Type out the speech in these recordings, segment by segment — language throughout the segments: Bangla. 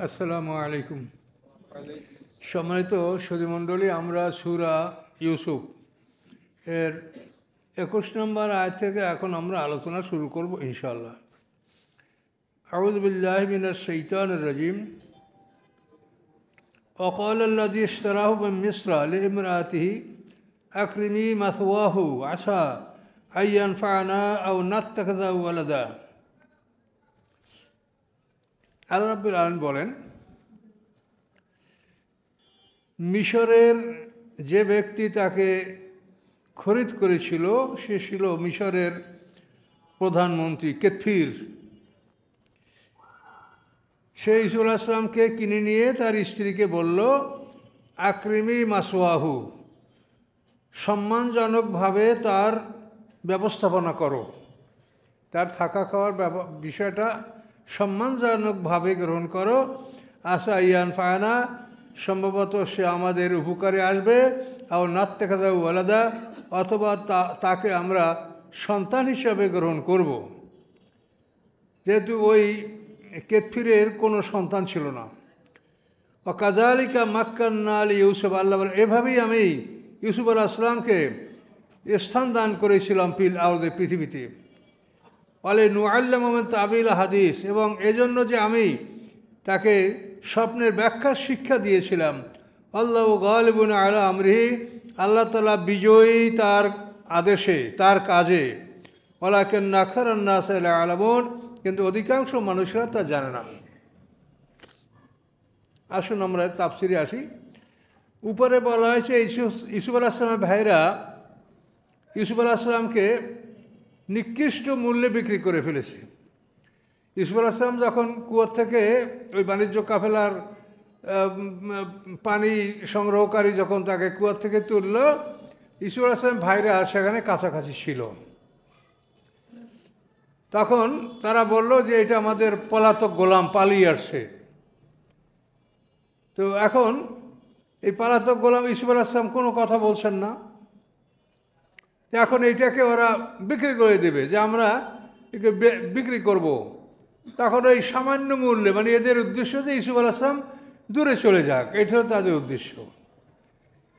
আসসালামু আলাইকুম। সম্মানিত সুধীমণ্ডলী, আমরা সূরা ইউসুফ এর 21 নম্বর আয়াত থেকে এখন আমরা আলোচনা শুরু করব ইনশাআল্লাহ। আউযু বিল্লাহি মিনাশ শাইতানির রাজিম। وقال الذي اشتراه من مصر لامرأته أكرمي مثواه عسى أن ينفعنا أو نتخذه ولدا। আল্লাহ রাব্বুল আলামিন বলেন, মিশরের যে ব্যক্তি তাকে খরিদ করেছিল সে ছিল মিশরের প্রধানমন্ত্রী কেতফির। সে ইউসুফ আলাইহিস সালামকে কিনে নিয়ে তার স্ত্রীকে বলল, আকরিমি মাসওয়াহু, সম্মানজনকভাবে তার ব্যবস্থাপনা করো, তার থাকা খাওয়ার বিষয়টা সম্মানজনকভাবে গ্রহণ করো। আশা ইয়ান ফায়না, সম্ভবত সে আমাদের উপকারে আসবে। আর নাত্তেখাদা ওয়ালাদা, অথবা তাকে আমরা সন্তান হিসাবে গ্রহণ করব। যেহেতু ওই কেতফিরের কোনো সন্তান ছিল না। ও কাজালিকা মাক্কান্না আলী ইউসুফ, আল্লাহ বলেন, এভাবেই আমি ইউসুফ আলাইহিস সালামকে স্থান দান করেছিলাম ফিল আরদে, পৃথিবীতে। ওয়ালে নুআল্লিমু মিন তাবিল হাদিস, এবং এজন্য যে আমি তাকে স্বপ্নের ব্যাখ্যার শিক্ষা দিয়েছিলাম। আল্লাহু গালিবুন আলা আমরিহি, আল্লাহ তাআলা বিজয়ী তার আদেশে, তার কাজে। ওয়ালাকিন্না আকসারান নাস লা ইয়ালামুন, কিন্তু অধিকাংশ মানুষরা তা জানে না। আসুন আমরা তাফসিরে আসি। উপরে বলা হয়েছে ইউসুফ আলাইহিস সালামের ভাইরা ইউসুফ আলাইহিস সালামকে নিকৃষ্ট মূল্যে বিক্রি করে ফেলেছে। ইউসুফ আলাইহিস সালাম যখন কুয়ো থেকে ওই বাণিজ্য কাফেলার পানি সংগ্রহকারী যখন তাকে কুয়ো থেকে তুলল, ইউসুফ আলাইহিস সালামের ভাইরা সেখানে কাছাকাছি ছিল। তখন তারা বলল যে এটা আমাদের পলাতক গোলাম, পালিয়ে আসছে। তো এখন এই পলাতক গোলাম ইউসুফ আলাইহিস সালাম কোনো কথা বলছেন না। এখন এইটাকে ওরা বিক্রি করে দেবে, যে আমরা একে বিক্রি করব। তখন ওই সামান্য মূল্যে, মানে এদের উদ্দেশ্য যে ইউসুফ আলাইহিস সালাম দূরে চলে যাক, এটা তাদের উদ্দেশ্য।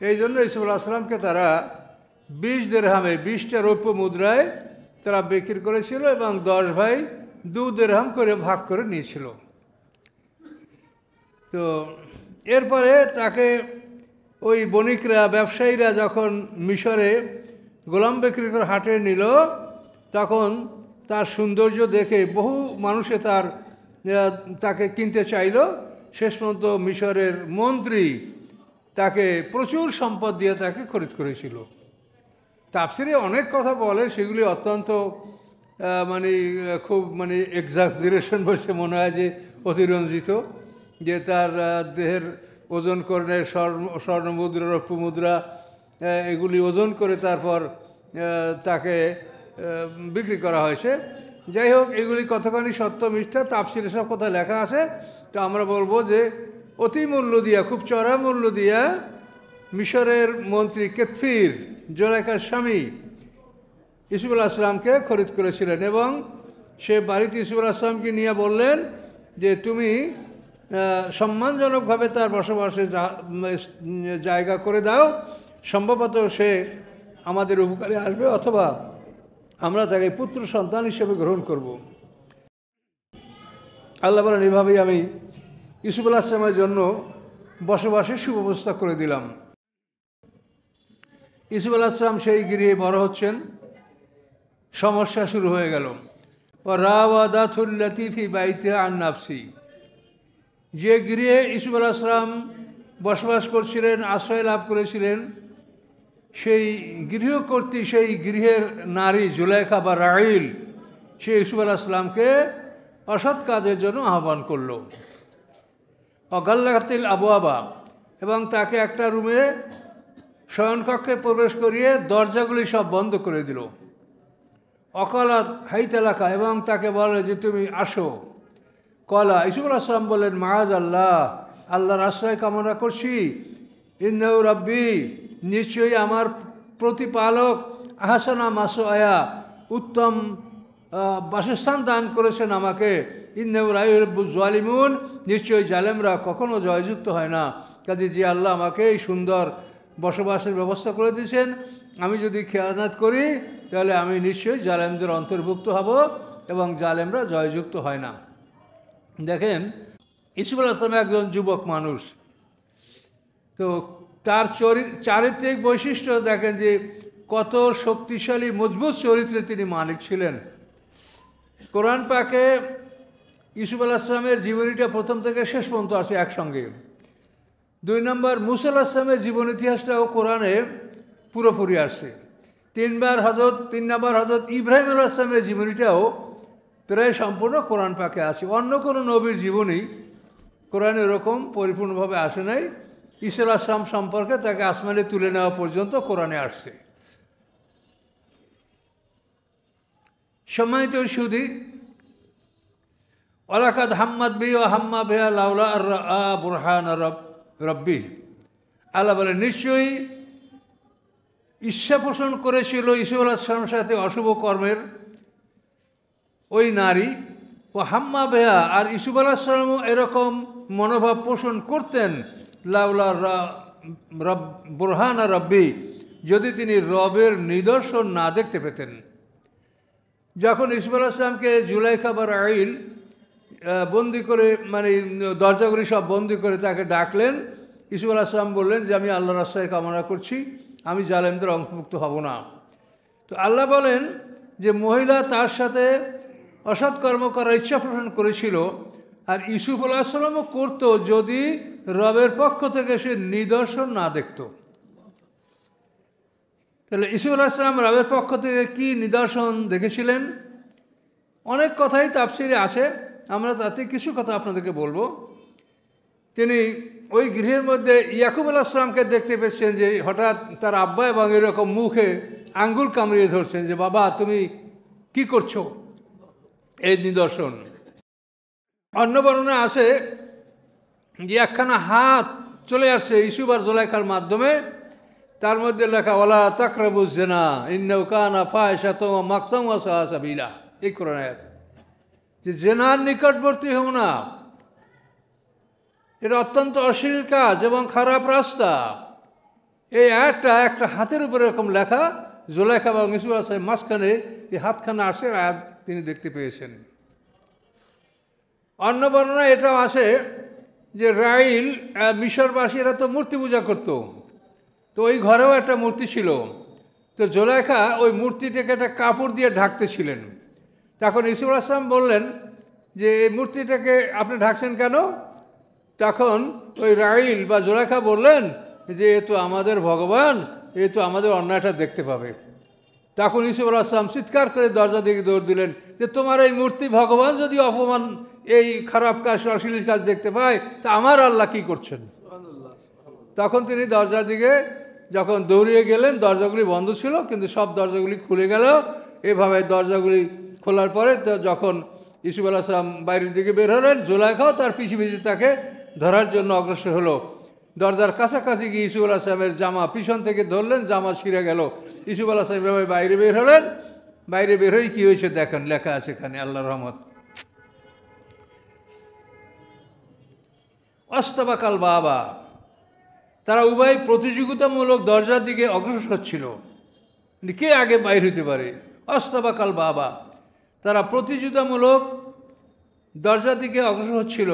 এই জন্য ইউসুফ আলাইহিস সালামকে তারা 20 দিরহামে, 20টা রৌপ্য মুদ্রায় তারা বিক্রি করেছিল, এবং 10 ভাই 2 দিরহাম করে ভাগ করে নিয়েছিল। তো এরপরে তাকে ওই বণিকরা, ব্যবসায়ীরা যখন মিশরে গোলাম বিক্রি করে হাটে নিল, তখন তার সৌন্দর্য দেখে বহু মানুষে তাকে কিনতে চাইল। শেষ পর্যন্ত মিশরের মন্ত্রী তাকে প্রচুর সম্পদ দিয়ে তাকে খরিদ করেছিল। তাফসিরে অনেক কথা বলে, সেগুলি অত্যন্ত খুব এক্সাজারেশন বসে মনে হয়, যে অতিরঞ্জিত, যে তার দেহের ওজন করে স্বর্ণ মুদ্রা, রৌপ্য মুদ্রা এগুলি ওজন করে তারপর তাকে বিক্রি করা হয়েছে। যাই হোক, এগুলি কতখানি সত্য মিথ্যা তাফসিরে সব কথা লেখা আছে। তো আমরা বলবো যে অতি মূল্য দিয়া, খুব চড়া মূল্য দিয়া মিশরের মন্ত্রী কেতফির, জুলাইখার স্বামী, ইউসুফ আলাইহিস সালামকে খরিদ করেছিলেন। এবং সে বাড়িতে ইউসুফ আলাইহিস সালামকে নিয়ে বললেন যে তুমি সম্মানজনকভাবে তার বসবাসের জায়গা করে দাও, সম্ভবত সে আমাদের উপকারে আসবে, অথবা আমরা তাকে পুত্র সন্তান হিসেবে গ্রহণ করব। আল্লাহ বলেন, এভাবেই আমি ইউসুফ আলাইহিস সালামের জন্য বসবাসের সুব্যবস্থা করে দিলাম। ইউসুফ আলাইহিস সালাম সেই গৃহে বড় হচ্ছেন। সমস্যা শুরু হয়ে গেল। রাওয়াদাতুল্লাতী ফি বাইতিহা আন নাফসি, যে গৃহে ইউসুফ আলাইহিস সালাম বসবাস করছিলেন, আশ্রয় লাভ করেছিলেন, সেই গৃহকর্ত্রী, সেই গৃহের নারী জুলাইখা বা রাইল, সে ইউসুফ আলাইহিস সালামকে অসৎ কাজের জন্য আহ্বান করল। অগাল্লাতিল আবওয়াবা, এবং তাকে একটা রুমে শয়নকক্ষে প্রবেশ করিয়ে দরজাগুলি সব বন্ধ করে দিল। অকালাত হাইতালাকা, এবং তাকে বলে যে তুমি আসো। কলা, ইউসুফ আলাইহিস সালাম বলেন, মাআজ আল্লাহ, আল্লাহর আশ্রয় কামনা করছি। ইন্নাহু রাব্বি, নিশ্চয়ই আমার প্রতিপালক, আহসানা মাসওয়ায়া, উত্তম বাসস্থান দান করেছেন আমাকে। ইন্নাহু লা ইউহিব্বুজ জালিমুন, নিশ্চয়ই জালেমরা কখনো জয়যুক্ত হয় না। কাজে যে আল্লাহ আমাকে এই সুন্দর বসবাসের ব্যবস্থা করে দিয়েছেন, আমি যদি খেয়ানত করি তাহলে আমি নিশ্চয়ই জালেমদের অন্তর্ভুক্ত হব এবং জালেমরা জয়যুক্ত হয় না। দেখেন, ইউসুফ আলাইহিস সালাম একজন যুবক মানুষ, তো তার চারিত্রিক বৈশিষ্ট্য দেখেন যে কত শক্তিশালী মজবুত চরিত্রে তিনি মালিক ছিলেন। কোরআন পাকে ইউসুফ আলাইহিস সালামের জীবনীটা প্রথম থেকে শেষ পর্যন্ত আছে একসঙ্গে। 2 নম্বর, মুসা আলাইহিস সালামের জীবন ইতিহাসটাও কোরআনে পুরোপুরি আসছে। 3 নম্বর হযরত ইব্রাহিম আলাইহিস সালামের জীবনীটাও প্রায় সম্পূর্ণ কোরআন পাকে আছে। অন্য কোনো নবীর জীবনী কোরআনে এরকম পরিপূর্ণভাবে আসে নাই। ঈসা আলাইহিস সালাম সম্পর্কে তাকে আসমানে তুলে নেওয়া পর্যন্ত কোরআনে আসছে। সম্মানিত সুধী, ওয়ালাকাদ হাম্মাত বিহি ওয়া হাম্মা বিহা লাউলা আর রাআ বুরহান রব্বি, আল্লাহ বলে নিশ্চয়ই ইচ্ছা পোষণ করেছিল ইউসুফ আলাইহিস সালামের সাথে অশুভ কর্মের ওই নারী। ও হাম্মা বিহা, আর ইউসুফ আলাইহিস সালামও এরকম মনোভাব পোষণ করতেন লাউলা বুরহান রব্বি, যদি তিনি রবের নিদর্শন না দেখতে পেতেন। যখন ইউসুফ আলাইহিস সালামকে জুলাইখা বা রাইল বন্দি করে, মানে দরজাগুলি সব বন্দি করে তাকে ডাকলেন, ইউসুফ আলাইহিস সালাম বললেন যে আমি আল্লাহর রাস্তায় কামনা করছি, আমি জালেমদের অন্তর্ভুক্ত হব না। তো আল্লাহ বলেন যে মহিলা তার সাথে অসৎ কর্ম করার ইচ্ছা পোষণ করেছিল, আর ইউসুফ আলাইহিস সালামও করত যদি রবের পক্ষ থেকে সে নিদর্শন না দেখত। তাহলে ইউসুফ আলাইহিস সালাম রবের পক্ষ থেকে কি নিদর্শন দেখেছিলেন? অনেক কথাই তাফসিরে আছে, আমরা তাতে কিছু কথা আপনাদেরকে বলবো। তিনি ওই গৃহের মধ্যে ইয়াকুব আলাইহিস সালামকে দেখতে পেয়েছেন যে হঠাৎ তার আব্বা এবং এরকম মুখে আঙ্গুল কামড়িয়ে ধরছেন যে বাবা তুমি কি করছো, এই নিদর্শন। অন্য বর্ণনা আছে যে একখানা হাত চলে আসছে ইউসুফ আর জুলাইখার মাধ্যমে, তার মধ্যে লেখা ওয়ালা তাকরাবুজ জিনা ইন্নাহু কানা ফাহিশাতাও ওয়া মাকতাও ওয়া সাআ সাবিলা। এই কোরআন আয়াত যে জেনার নিকটবর্তী হও না, এটা অত্যন্ত অশ্লীল কাজ এবং খারাপ রাস্তা। এই আয়াতটা একটা হাতের উপরে এরকম লেখা, জুলাইখা এবং ইউসুফ আলাইহিস সালামের মাঝখানে এই হাতখানা আসে, আয়াত তিনি দেখতে পেয়েছেন। অন্য বর্ণনায় এটাও আসে যে রাইল মিশরবাসীরা তো মূর্তি পূজা করত, তো ওই ঘরেও একটা মূর্তি ছিল, তো জুলাইখা ওই মূর্তিটাকে একটা কাপড় দিয়ে ঢাকতেছিলেন। তখন ইউসুফ আলাইহিস সালাম বললেন যে এই মূর্তিটাকে আপনি ঢাকছেন কেন? তখন ওই রাইল বা জুলাইখা বললেন যে এ তো আমাদের ভগবান, এ তো আমাদের অন্যায়টা দেখতে পাবে। তখন ইউসুফ আলাইহিস সালাম চিৎকার করে দরজা দিকে দৌড় দিলেন যে তোমার এই মূর্তি ভগবান যদি অপমান, এই খারাপ কাজ, অশ্লীল কাজ দেখতে পায়, তা আমার আল্লাহ কি করছেন? তখন তিনি দরজা দিকে যখন দৌড়িয়ে গেলেন, দরজাগুলি বন্ধ ছিল কিন্তু সব দরজাগুলি খুলে গেল। এভাবে দরজাগুলি খোলার পরে যখন ইউসুফ আলাইহিস সালাম বাইরের দিকে বের হলেন, জুলাইখাও তার পিছু পিছু তাকে ধরার জন্য অগ্রসর হলো। দরজার কাছাকাছি গিয়ে ইউসুফ আলাইহিস সালামের জামা পিছন থেকে ধরলেন, জামা ছিঁড়ে গেল। ইউসুফ আলাইহিস সালাম এভাবে বাইরে বের হলেন। বাইরে বের হয়ে কী হয়েছে দেখেন, লেখা আছে এখানে আল্লাহর রহমত। অস্তাবাকাল বাবা, তারা উভয় প্রতিযোগিতামূলক দরজার দিকে অগ্রসর হচ্ছিল, কে আগে বাইর হইতে পারে। অস্তাবাকাল বাবা, তারা প্রতিযোগিতামূলক দরজার দিকে অগ্রসর হচ্ছিল।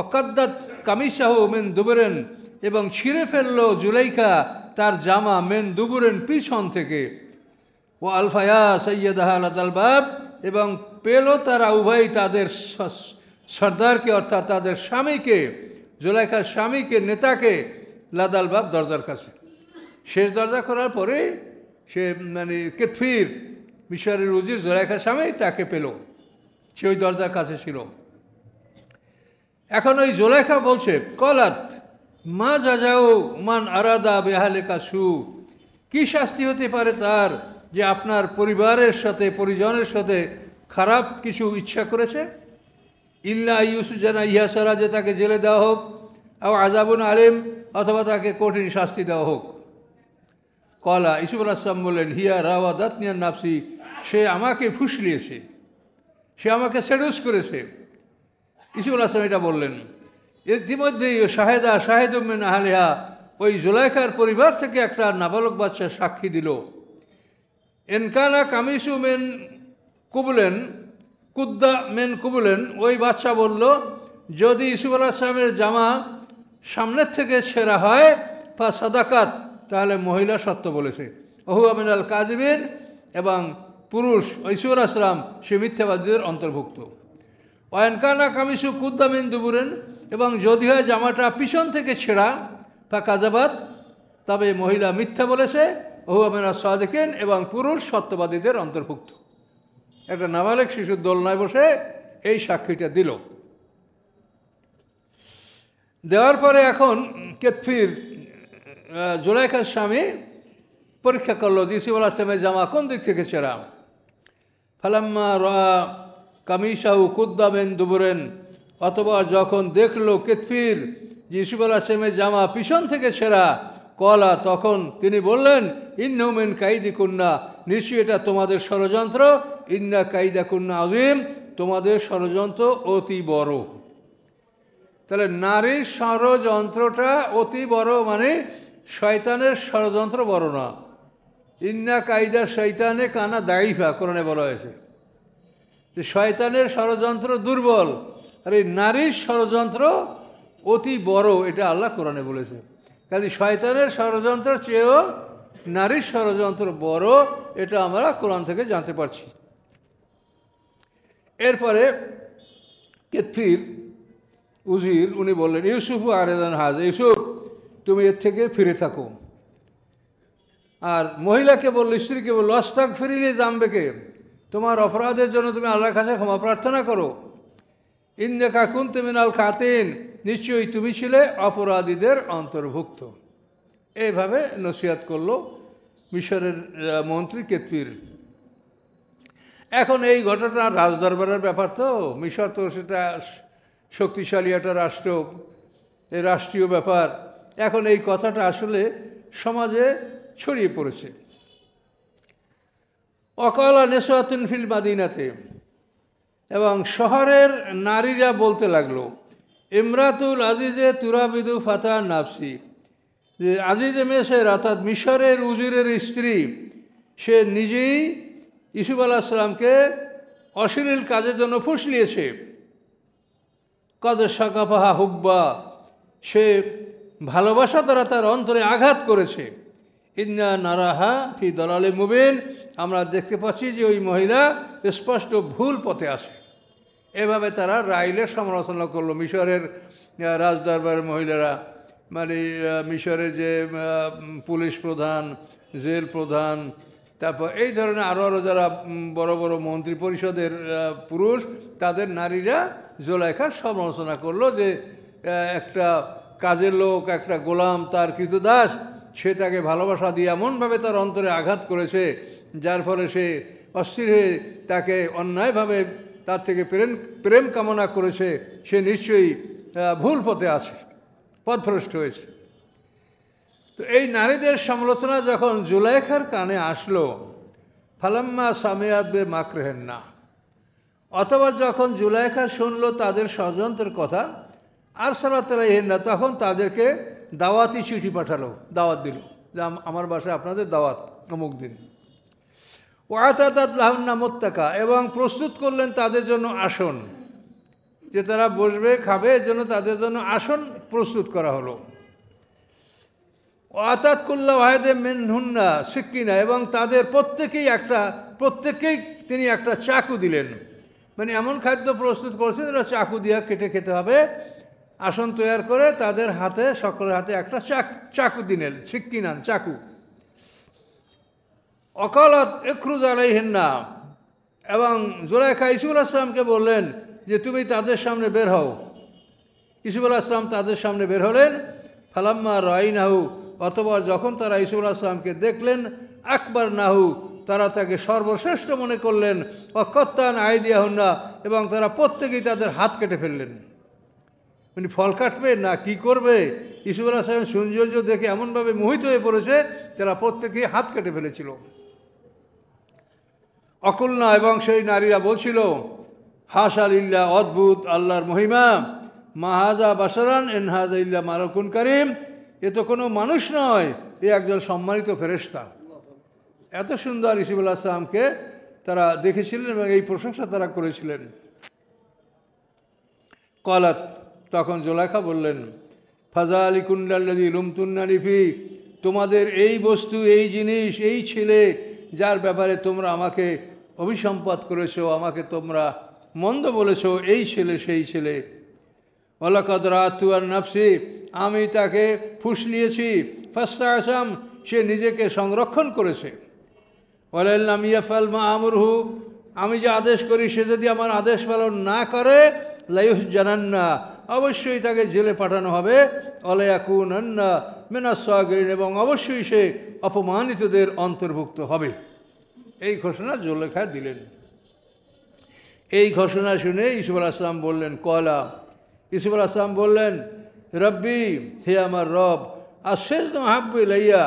অকাদ্দাত কামিসাহু মেন দুবুরেন, এবং ছিঁড়ে ফেলল জুলাইখা তার জামা মেন দুবুরেন পিছন থেকে। ও আলফায়া সৈয়দাহ আলাদাল বাব, এবং পেল তারা উভয় তাদের সর্দারকে অর্থাৎ তাদের স্বামীকে, জুলাইখার স্বামীকে, নেতাকে, লাদাল বাব দরজার কাছে। শেষ দরজা করার পরে সে মানে কেতফির মিশরের উজির জুলাইখার স্বামী তাকে পেল, সে ওই দরজার কাছে ছিল। এখন ওই জুলাইখা বলছে কলাত মা যাও মান আরাদা বেহালেকা সু, কি শাস্তি হতে পারে তার যে আপনার পরিবারের সাথে, পরিজনের সাথে খারাপ কিছু ইচ্ছা করেছে। ইল্লা ইউসুফ জানা ইহা সারা, যে তাকে জেলে দেওয়া হোক, আর আযাবুন আলিম, অথবা তাকে কঠিন শাস্তি দেওয়া হোক। কলা ইউসুফ আলাইহিস সালাম বললেন হিয়া রাওয়াদাতনি আন নাফসি, সে আমাকে ফুসলিয়েছে। সে আমাকে সেডুস করেছে। ইসুফ আলাইহিস সালাম এটা বললেন। ইতিমধ্যেই শাহেদুমিন আহলিহা, ওই জুলাইখার পরিবার থেকে একটা নাবালক বাচ্চা সাক্ষী দিল। এনকানা কামিসু মেন কুবুলেন কুদ্দা মেন কুবুলেন, ওই বাচ্চা বলল, যদি ইসুফ আলাইহিস সালামের জামা সামনের থেকে ছেঁড়া হয় বা সাদাকাত, তাহলে মহিলা সত্য বলেছে। ওহু আমিন আল কাজিবিন, এবং পুরুষ ইসুফ আলাইহিস সালাম সে মিথ্যাবাদীদের অন্তর্ভুক্ত। ওয়ানকানা কামিসু কুদ্দা মিন দুবুরেন, এবং যদি হয় জামাটা পিছন থেকে ছেঁড়া বা কাজাবাদ, তবে মহিলা মিথ্যা বলেছে। ওহু আমিন আল সাদিকিন, এবং পুরুষ সত্যবাদীদের অন্তর্ভুক্ত। একটা নাবালেক শিশুর দোলনায় বসে এই সাক্ষীটা দিল। দেওয়ার পরে এখন কেতফির জুলাইখার স্বামী পরীক্ষা করলো যে ইসুফ আলাইহিস সালামের জামা কোন দিক থেকে ছেঁড়া। ফালাম্মা রা কামিসাহু কুদ্দা মিন দুবুরেন, অথবা যখন দেখলো কেতফির যে ইসুফ আলাইহিস সালামের জামা পিছন থেকে ছেঁড়া, কলা, তখন তিনি বললেন, ইন্নাহু মিন কাইদিকুন্না, নিশ্চয়ই এটা তোমাদের ষড়যন্ত্র। ইন্না কাইদাকুন্না আযীম, তোমাদের ষড়যন্ত্র অতি বড়। তাহলে নারীর ষড়যন্ত্রটা অতি বড়, মানে শয়তানের ষড়যন্ত্র বড় না। ইন্না কাইদা শয়তানে কানা দাইফা, কোরআনে বলা হয়েছে যে শয়তানের ষড়যন্ত্র দুর্বল, আর এই নারীর ষড়যন্ত্র অতি বড়, এটা আল্লাহ কোরআনে বলেছে। কাজে শয়তানের ষড়যন্ত্রের চেয়েও নারীর ষড়যন্ত্র বড়, এটা আমরা কোরআন থেকে জানতে পারছি। এরপরে কেতফির উজির উনি বললেন, ইউসুফু আরেদান হাজ, ইউসুফ তুমি এর থেকে ফিরে থাকো। আর মহিলাকে বলল, স্ত্রীকে বলল, অস্তাক ফিরিলে জামবেকে, তোমার অপরাধের জন্য তুমি আল্লাহর কাছে ক্ষমা প্রার্থনা করো। ইন্নাকা কুনতা মিনাল খাতিন, নিশ্চয়ই তুমি ছিলে অপরাধীদের অন্তর্ভুক্ত। এইভাবে নসিহত করলো মিশরের মন্ত্রী কেতফির। এখন এই ঘটনা রাজদরবারের ব্যাপার, তো মিশর তো সেটা শক্তিশালী একটা রাষ্ট্র, এই রাষ্ট্রীয় ব্যাপার। এখন এই কথাটা আসলে সমাজে ছড়িয়ে পড়েছে। অকালা নেশাতুন ফিল মাদিনাতে, এবং শহরের নারীরা বলতে লাগলো, ইমরাতুল আজিজে তুরাবিদু ফাতা নাফসি, যে আজিজে মেসের অর্থাৎ মিশরের উজিরের স্ত্রী, সে নিজেই ইসুফ আলাইহিস সালামকে অশ্লীল কাজের জন্য ফুসলিয়েছে। কদ শাকাফাহা হুব্বা, সে ভালোবাসা দ্বারা তার অন্তরে আঘাত করেছে। ইন্না নারাহা ফি দালালে মুবিন, আমরা দেখতে পাচ্ছি যে ওই মহিলা স্পষ্ট ভুল পথে আসে। এভাবে তারা রাইলের সমালোচনা করলো মিশরের রাজদরবারের মহিলারা, মানে মিশরের যে পুলিশ প্রধান, জেল প্রধান, তারপর এই ধরনের আরও যারা বড় বড় মন্ত্রী পরিষদের পুরুষ, তাদের নারীরা জুলাইখার সমালোচনা করলো যে একটা কাজের লোক, একটা গোলাম, তার কৃতদাস, সে তাকে ভালোবাসা দিয়ে এমনভাবে তার অন্তরে আঘাত করেছে, যার ফলে সে অস্থির হয়ে তাকে অন্যায়ভাবে তার থেকে প্রেম কামনা করেছে। সে নিশ্চয়ই ভুল পথে আছে, পথভ্রষ্ট হয়েছে। তো এই নারীদের সমালোচনা যখন জুলাইখার কানে আসলো, ফালাম্মা সামিয়াত বে মাকরেহেন না, অথবা যখন জুলাইখা শুনলো তাদের ষড়যন্ত্রের কথা, আর সালাত আলাইহিন না, তখন তাদেরকে দাওয়াতি চিঠি পাঠালো, দাওয়াত দিল যে আমার বাসায় আপনাদের দাওয়াত অমুক দিন। ওয়াতাদাত লাহুন্না মুত্তাকা, এবং প্রস্তুত করলেন তাদের জন্য আসন, যে তারা বসবে খাবে, এর জন্য তাদের জন্য আসন প্রস্তুত করা হলো। ওয়াতাত কুল্লা ওয়াহিদে মিনহুন্না সিক্কিনা, এবং তাদের প্রত্যেককেই তিনি একটা চাকু দিলেন। মানে এমন খাদ্য প্রস্তুত করেছেন যেটা চাকু দিয়ে কেটে খেতে হবে। আসন তৈরি করে তাদের হাতে, সকলের হাতে একটা চাকু দিলেন, সিক্কিনান, চাকু। অকালত ইখরুজ আলাইহিন না, এবং জুলাইখা ইসুফ আলাইহিস সালামকে বললেন যে তুমি তাদের সামনে বের হও। ইসুফ আলাইহিস সালাম তাদের সামনে বের হলেন। ফালাম্মা রাইনাহু, অথবা যখন তারা ইসুফ আলাইহিস সালামকে দেখলেন, আকবার নাহু, তারা তাকে সর্বশ্রেষ্ঠ মনে করলেন। অকত্তান আইদিয়াহুন্না, এবং তারা প্রত্যেকেই তাদের হাত কেটে ফেললেন। মানে ফল কাটবে না কি করবে, ইসুফ আলাইহিস সালামের সৌন্দর্য দেখে এমনভাবে মোহিত হয়ে পড়েছে, তারা প্রত্যেকেই হাত কেটে ফেলেছিল। অকুলনা, এবং সেই নারীরা বলছিল, হাশা লিল্লাহ, অদ্ভুত আল্লাহর মহিমা। মাহাজা বাসারান এন হাজা ইল্লা মালাকুন কারিম, এ তো কোনো মানুষ নয়, এ একজন সম্মানিত ফেরেশতা। এত সুন্দর ইউসুফ আলাইহিস সালামকে তারা দেখেছিলেন এবং এই প্রশংসা তারা করেছিলেন। কলাত, তখন জুলাইখা বললেন, ফাযালিকুল্লাযী লুমতুন্নানি ফি, তোমাদের এই বস্তু, এই জিনিস, এই ছেলে যার ব্যাপারে তোমরা আমাকে অভিসম্পাত করেছো, আমাকে তোমরা মন্দ বলেছো, এই ছেলে সেই ছেলে। ওয়ালাকাদ রাআতু আন নাফসি, আমি তাকে ফুসলিয়েছি। ফাস্তাআসাম, সে নিজেকে সংরক্ষণ করেছে। ওয়ালাল্লাম ইয়াফআল মা আমরহু, আমি যে আদেশ করি সে যদি আমার আদেশ পালন না করে, লায়ুহজানান্না, অবশ্যই তাকে জেলে পাঠানো হবে। ওয়ালায়াকুনান্না মিনাস সাগিরিন, এবং অবশ্যই সে অপমানিতদের অন্তর্ভুক্ত হবে। এই ঘোষণা জুলেখা দিলেন। এই ঘোষণা শুনে ইউসুফ আলাইহিস সালাম বললেন, কলা, ইউসুফ আলাইহিস সালাম বললেন, রব্বি, হে আমার রব, আশিজনু আহাব্বু ইলাইয়া,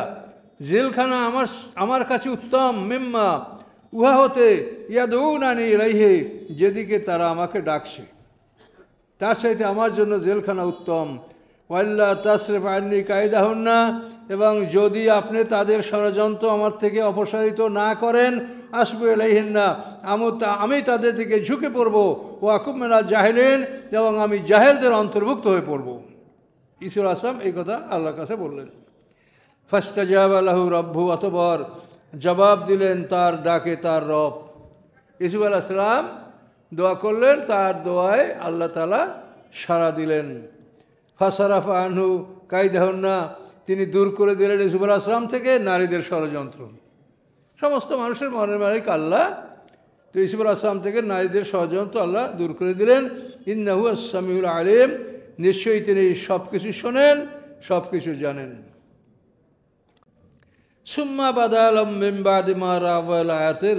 জেলখানা আমার কাছে উত্তম, মিম্মা, উহা হতে, ইয়াদউনানি ইলাইহি, যেদিকে তারা আমাকে ডাকছে তার সাথে আমার জন্য জেলখানা উত্তম। ওয়াল্লা তাসরিফ আন্নি কায়দাহুন্না, এবং যদি আপনি তাদের ষড়যন্ত্র আমার থেকে অপসারিত না করেন, আসবু ইলাইহিন্না, আমি তাদের দিকে ঝুঁকে পড়ব। ও আকুব মিনাল জাহিলিন, এবং আমি জাহেলদের অন্তর্ভুক্ত হয়ে পড়ব। ইউসুফ আলাইহিস সালাম এই কথা আল্লাহর কাছে বললেন। ফাস্তাজাবা লাহু রব্বু, অতঃপর জবাব দিলেন তার ডাকে তার রব। ইউসুফ আলাইহিস সালাম দোয়া করলেন, তার দোয়ায় আল্লাহ তাআলা সাড়া দিলেন। ফাসারাফা আনহু কায়দাহুন্না, তিনি দূর করে দিলেন ইউসুফ আলাইহিস সালাম থেকে নারীদের ষড়যন্ত্র। সমস্ত মানুষের মনের মালিক আল্লাহ, তো ইউসুফ আলাইহিস সালাম থেকে নারীদের ষড়যন্ত্র আল্লাহ দূর করে দিলেন। ইন্নাহু আস-সামিউল আলিম, নিশ্চয়ই তিনি সব কিছু শোনেন, সব কিছু জানেন। সুম্মা বাদালাম মিন বাদি মা রাআল আয়াতে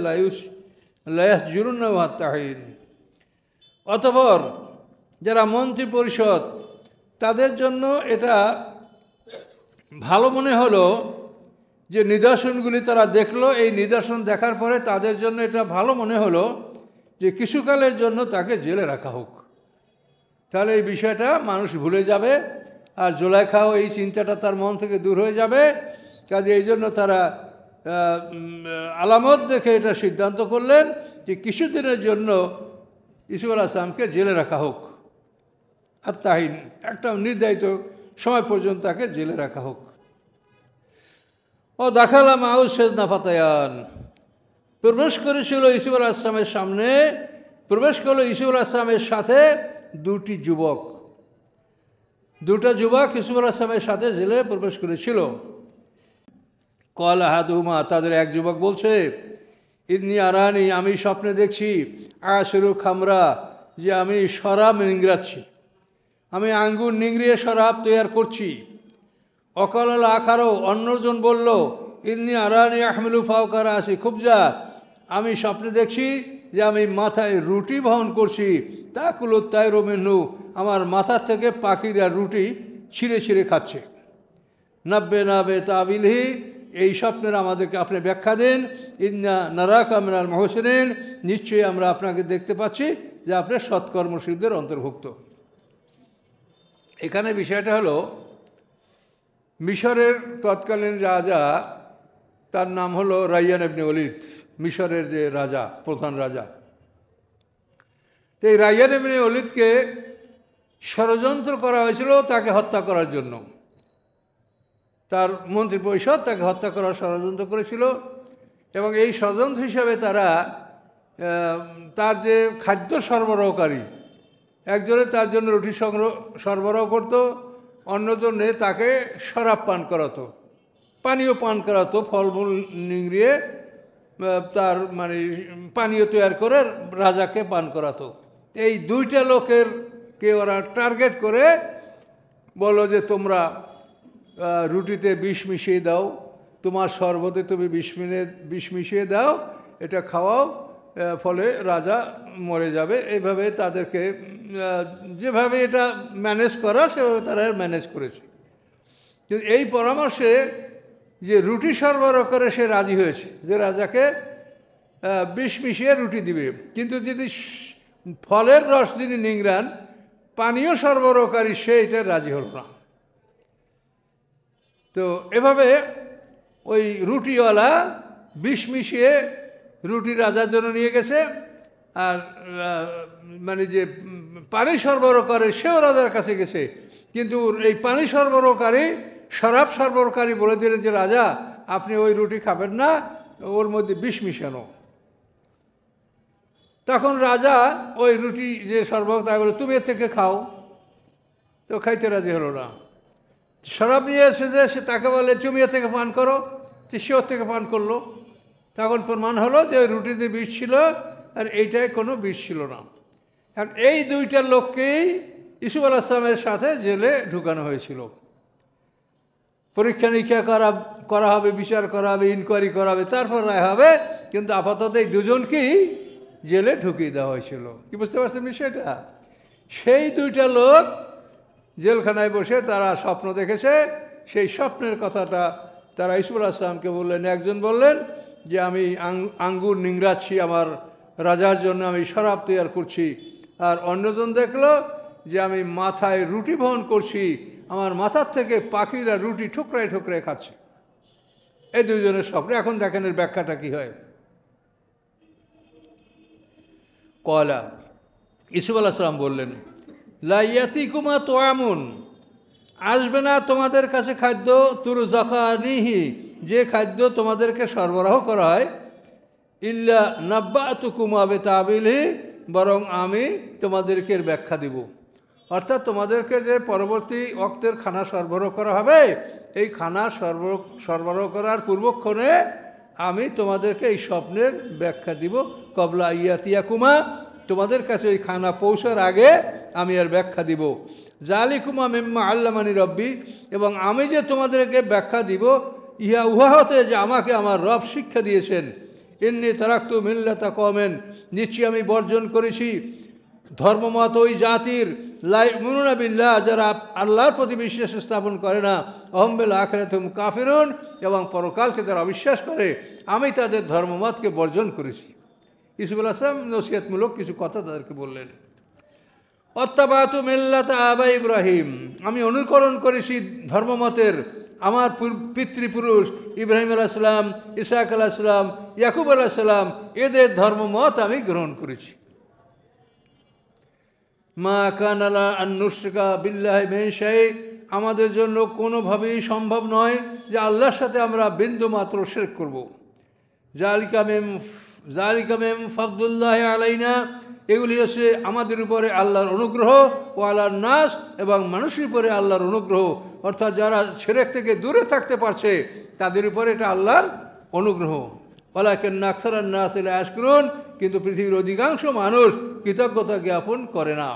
লায়াসজুরুন্নাহু হাত্তা হিন, অতঃপর যারা মন্ত্রী পরিষদ, তাদের জন্য এটা ভালো মনে হলো যে নিদর্শনগুলি তারা দেখলো। এই নিদর্শন দেখার পরে তাদের জন্য এটা ভালো মনে হলো যে কিছুকালের জন্য তাকে জেলে রাখা হোক, তাহলে এই বিষয়টা মানুষ ভুলে যাবে, আর জুলাইখাও এই চিন্তাটা তার মন থেকে দূর হয়ে যাবে। কাজে এই জন্য তারা আলামত দেখে এটা সিদ্ধান্ত করলেন যে কিছুদিনের জন্য ইউসুফ আলাইহিস সালামকে জেলে রাখা হোক, হাত্তাহীন, একটা নির্ধারিত সময় পর্যন্ত তাকে জেলে রাখা হোক। ও দাখালা মাউল সেজনা ফাতায়ান, প্রবেশ করেছিল ইউসুফ আলাইহিস সালামের সামনে, প্রবেশ করলো ইউসুফ আলাইহিস সালামের সাথে দুটা যুবক ইউসুফ আলাইহিস সালামের সাথে জেলে প্রবেশ করেছিল। কল আহাদুহুমা, তাদের এক যুবক বলছে, ইন্নী আরানি, আমি স্বপ্নে দেখছি, আশরু খামরা, যে আমি শরাব নিংড়াচ্ছি, আমি আঙ্গুর নিংড়িয়ে শরাব তৈয়ার করছি। অকাল আখারও, অন্যজন বলল, ইন্নী আরানি আহমিলু ফাওকা রাসি খুবজা, আমি স্বপ্নে দেখছি যে আমি মাথায় রুটি বহন করছি। তাকুলু তায়রু মিনহু, আমার মাথার থেকে পাখিরা রুটি ছিঁড়ে ছিঁড়ে খাচ্ছে। নাব্বে নাবে তাবিলহি, এই স্বপ্নের আমাদেরকে আপনি ব্যাখ্যা দেন। ইন্না নারাকা মিনাল মুহসিনিন, নিশ্চয়ই আমরা আপনাকে দেখতে পাচ্ছি যে আপনি সৎকর্মশীলদের অন্তর্ভুক্ত। এখানে বিষয়টা হলো, মিশরের তৎকালীন রাজা, তার নাম হলো রাইয়ান ইবনে ওলীদ, মিশরের যে রাজা, প্রধান রাজা। তো এই রাইয়ান ইবনে ওলীদকে ষড়যন্ত্র করা হয়েছিল তাকে হত্যা করার জন্য। তার মন্ত্রী পরিষদ তাকে হত্যা করার ষড়যন্ত্র করেছিল, এবং এই ষড়যন্ত্র হিসাবে তারা তার যে খাদ্য সরবরাহকারী, একজনে তার জন্য রুটি সরবরাহ করত, অন্যজনে তাকে শরাব পান করাতো, পানীয় পান করাতো, ফলমূল নিংড়িয়ে তার মানে পানীয় তৈরি করে রাজাকে পান করাতো। এই দুইটা লোকেরকে ওরা টার্গেট করে বলো যে তোমরা রুটিতে বিষ মিশিয়ে দাও, তোমার শরবতে তুমি বিষ মিশিয়ে দাও, এটা খাওয়াও, ফলে রাজা মরে যাবে। এইভাবে তাদেরকে যেভাবে এটা ম্যানেজ করা সেভাবে তারা ম্যানেজ করেছে। কিন্তু এই পরামর্শে যে রুটি সরবরাহ করে সে রাজি হয়েছে যে রাজাকে বিষ মিশিয়ে রুটি দিবে, কিন্তু যদি ফলের রস যিনি নিংড়ান, পানীয় সরবরাহকারী, সে এটা রাজি হল না। তো এভাবে ওই রুটিওয়ালা বিষ মিশিয়ে রুটি রাজার জন্য নিয়ে গেছে, আর মানে যে পানি সরবরাহ করে সেও রাজার কাছে গেছে, কিন্তু এই পানি সরবরাহকারী শরাব সরবরাহকারী বলে দিলেন যে রাজা, আপনি ওই রুটি খাবেন না, ওর মধ্যে বিষ মিশানো। তখন রাজা ওই রুটি যে সরবরাহ, তাই বলে তুমি এর থেকে খাও, তো খাইতে রাজি হলো না। শরাব নিয়ে এসে যে সে তাকে বলে তুমি এর থেকে পান করো, সে ওর থেকে পান করলো। তখন প্রমাণ হলো যে ওই রুটিতে বিষ ছিল আর এইটায় কোনো বিষ ছিল না। আর এই দুইটা লোককেই ইউসুফ আলাইহিস সালামের সাথে জেলে ঢুকানো হয়েছিল। পরীক্ষা নিরীক্ষা করা হবে, বিচার করা হবে, ইনকোয়ারি করা হবে, তারপর রায় হবে। কিন্তু আপাতত এই দুজনকেই জেলে ঢুকিয়ে দেওয়া হয়েছিল। কি বুঝতে পারছেন বিষয়টা? সেই দুইটা লোক জেলখানায় বসে তারা স্বপ্ন দেখেছে। সেই স্বপ্নের কথাটা তারা ইউসুফ আলাইহিস সালামকে বললেন। একজন বললেন যে আমি আঙ্গুর নিংড়াচ্ছি, আমার রাজার জন্য আমি শরাব তৈরি করছি। আর অন্যজন দেখলো যে আমি মাথায় রুটি বহন করছি, আমার মাথার থেকে পাখিরা রুটি ঠুকরায় ঠুকরায় খাচ্ছে। এই দুজনের স্বপ্ন। এখন দেখেন এর ব্যাখ্যাটা কী হয়। কয়লা ইউসুফ আলাইহিস সালাম বললেন, লা ইয়াতিকুমা তোয়ামুন, আসবে না তোমাদের কাছে খাদ্য, তুরজাকানিহি, যে খাদ্য তোমাদেরকে সরবরাহ করা হয়, ইল্লা নাব্বাতুকুমা বিতাবিলহি, বরং আমি তোমাদেরকে এর ব্যাখ্যা দিব। অর্থাৎ তোমাদেরকে যে পরবর্তী ওয়াক্তের খানা সরবরাহ করা হবে, এই খানা সরবরাহ করার পূর্বক্ষণে আমি তোমাদেরকে এই স্বপ্নের ব্যাখ্যা দিব। কবলা ইয়াতিয়াকুমা, তোমাদের কাছে ওই খানা পৌঁছার আগে আমি এর ব্যাখ্যা দিব। জালিকুমা মিম্মা আল্লামানি রব্বি, এবং আমি যে তোমাদেরকে ব্যাখ্যা দিব উহা হতে যে আমাকে আমার রব শিক্ষা দিয়েছেন। ইন্নী তারাক্তু মিল্লাতা কওমিন, নিশ্চয়ই আমি বর্জন করেছি ধর্মমত ওই জাতির, লা ইউমিনুনা বিল্লাহ, যারা আল্লাহর প্রতি বিশ্বাস স্থাপন করে না, ওয়াহুম বিল আখিরাতি হুম কাফিরুন, এবং পরকালকে তারা অবিশ্বাস করে, আমি তাদের ধর্মমতকে বর্জন করেছি। ইউসুফ আলাইহিস সালাম নসিহতমূলক কিছু কথা তাদেরকে বললেন। অত্তাবাতু মিল্লাতা আবা ইব্রাহিম, আমি অনুকরণ করেছি ধর্মমতের আমার পিতৃপুরুষ ইব্রাহিম আলাইহিস সালাম, ইসহাক আলাইহিস সালাম, ইয়াকুব আলাইহিস সালাম, এদের ধর্মমত আমি গ্রহণ করেছি। মা কানা লানা আন নুশরিকা বিল্লাহি মিন শাই, আমাদের জন্য কোনোভাবেই সম্ভব নয় যে আল্লাহর সাথে আমরা বিন্দু মাত্র শিরক করব। জালিকা মিন ফাদলিল্লাহি আলাইনা, এগুলি হচ্ছে আমাদের উপরে আল্লাহর অনুগ্রহ, ও আলান নাস, এবং মানুষের উপরে আল্লাহর অনুগ্রহ। অর্থাৎ যারা শিরক থেকে দূরে থাকতে পারছে তাদের উপরে এটা আল্লাহর অনুগ্রহ। ওয়ালাকিন্না আকসারান নাস লা ইয়াশকুরুন, কিন্তু পৃথিবীর অধিকাংশ মানুষ কৃতজ্ঞতা জ্ঞাপন করে না।